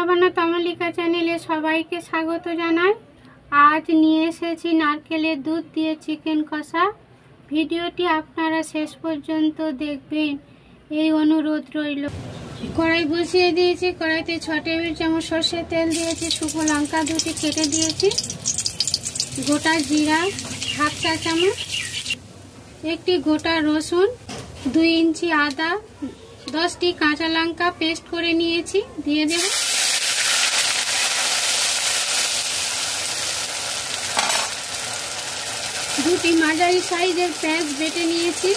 রান্নাবান্না তমালিকা চ্যানেলে সবাইকে স্বাগত জানাই। আজ নিয়ে এসেছি নারকেলের দুধ দিয়ে চিকেন কষা। ভিডিওটি আপনারা শেষ পর্যন্ত দেখবেন এই অনুরোধ রইল। কড়াই বসিয়ে দিয়েছি, কড়াইতে 6 টেবিল চামচ সর্ষের তেল দিয়েছি, শুকনো লঙ্কা দুটি কেটে দিয়েছি, গোটা জিরা হাফ চা চামচ, একটি গোটা রসুন, 2 ইঞ্চি আদা, 10টি কাঁচা লঙ্কা পেস্ট করে নিয়েছি, দিয়ে দেব। দুটি মাঝারি সাইজের পেঁয়াজ বেটে নিয়েছি,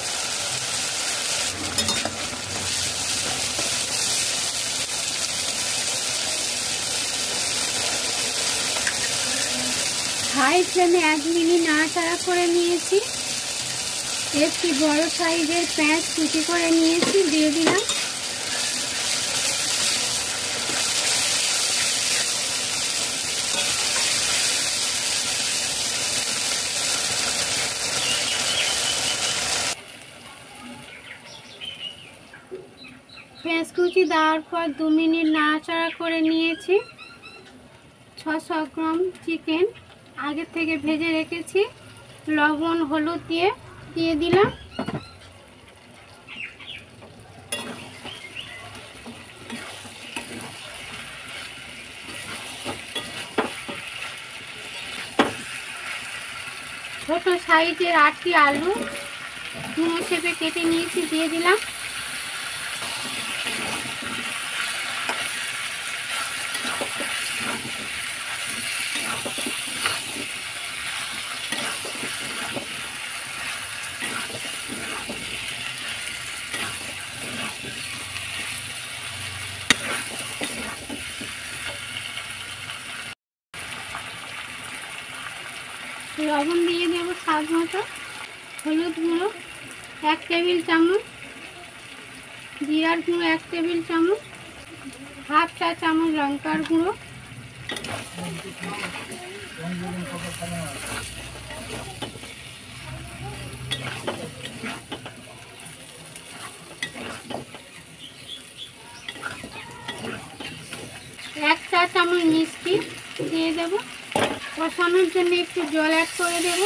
হাই ফ্লেমে 1 মিনিট নাড়াচাড়া করে নিয়েছি। একটি বড় সাইজের পেঁয়াজ কুচি করে নিয়েছি, দিয়ে দিলাম। পেঁয়াজ কুচি দেওয়ার পর 2 মিনিট নাড়াচাড়া করে নিয়েছি। 600 গ্রাম চিকেন আগে থেকে ভেজে রেখেছি, লবণ হলুদ দিয়ে দিলাম। ছোট সাইজের 8টি আলু ডুমো শেপে কেটে নিয়েছি, দিয়ে দিলাম। লবণ দিয়ে দেব স্বাদ মতো, হলুদ গুঁড়ো 1 টেবিল চামচ, জিরার গুঁড়ো 1 টেবিল চামচ, হাফ চা চামচ লঙ্কার গুঁড়ো, এক চা চামচ মিষ্টি দিয়ে দেব। কষানোর জন্য একটু জল অ্যাড করে দেব।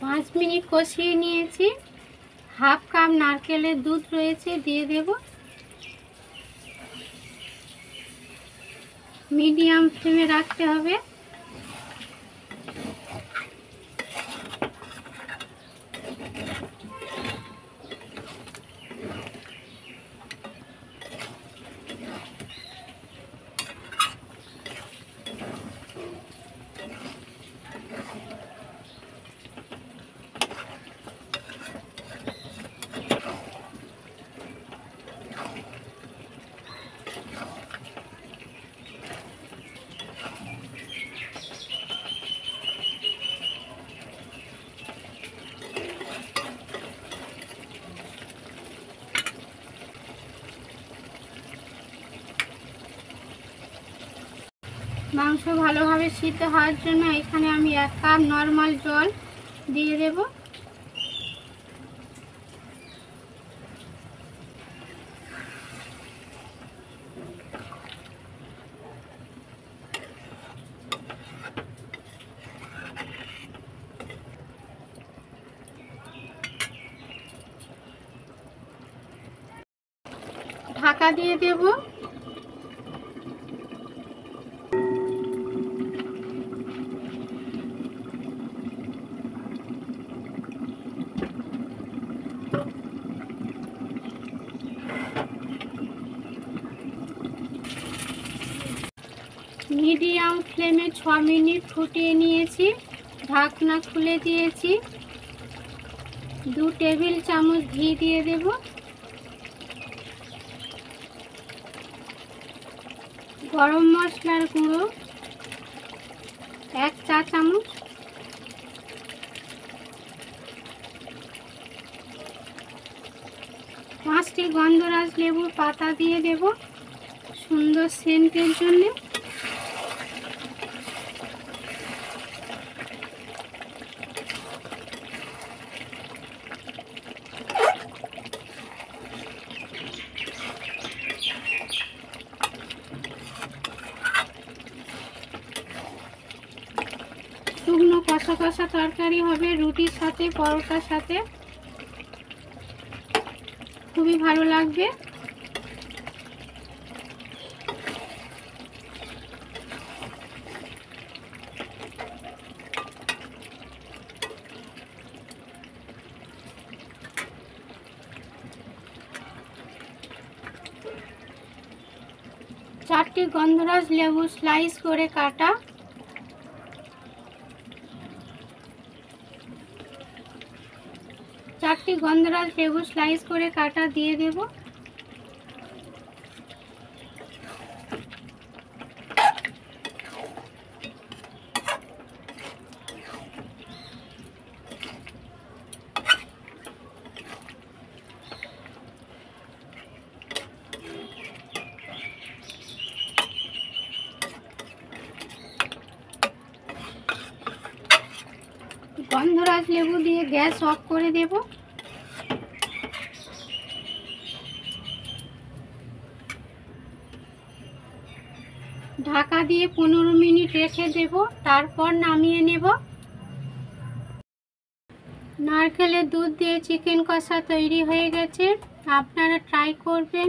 পাঁচ মিনিট কষিয়ে নিয়েছি। হাফ কাপ নারকেলের দুধ রয়েছে, দিয়ে দেব। মিডিয়াম ফ্লেমে রাখতে হবে। মাংস ভালোভাবে সিদ্ধ হওয়ার জন্য এখানে আমি 1 কাপ নরমাল জল দিয়ে দেব। ঢাকা দিয়ে দেব। মিডিয়াম ফ্লেমে 6 মিনিট ফুটিয়ে নিয়েছি, ঢাকনা খুলে দিয়েছি। 2 টেবিল চামচ ঘি দিয়ে দেব। গরম মশলার গুঁড়ো 1 চা চামচ, 5টি গন্ধরাজ লেবুর পাতা দিয়ে দেব সুন্দর সেন্টের জন্য। শুকনো কষা কষা তরকারি হবে রুটির সাথে, পরোটার সাথে, খুবই ভালো লাগবে। চারটি গন্ধরাজ লেবু স্লাইস করে কাটা, দিয়ে দেব। গন্ধরাজ লেবু দিয়ে গ্যাস অফ করে দেব। ঢাকা দিয়ে 15 মিনিট রেখে দেব, তারপর নামিয়ে নেব। নারকেলের দুধ দিয়ে চিকেন কষা তৈরি হয়ে গেছে। আপনারা ট্রাই করবেন,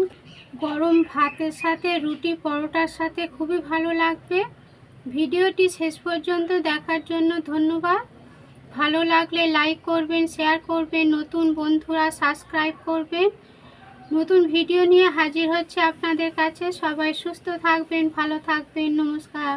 গরম ভাতের সাথে, রুটি পরোটার সাথে খুবই ভালো লাগবে। ভিডিওটি শেষ পর্যন্ত দেখার জন্য ধন্যবাদ। ভালো লাগলে লাইক করবেন, শেয়ার করবেন, নতুন বন্ধুরা সাবস্ক্রাইব করবেন। নতুন ভিডিও নিয়ে হাজির হচ্ছে আপনাদের কাছে। সবাই সুস্থ থাকবেন, ভালো থাকবেন। নমস্কার।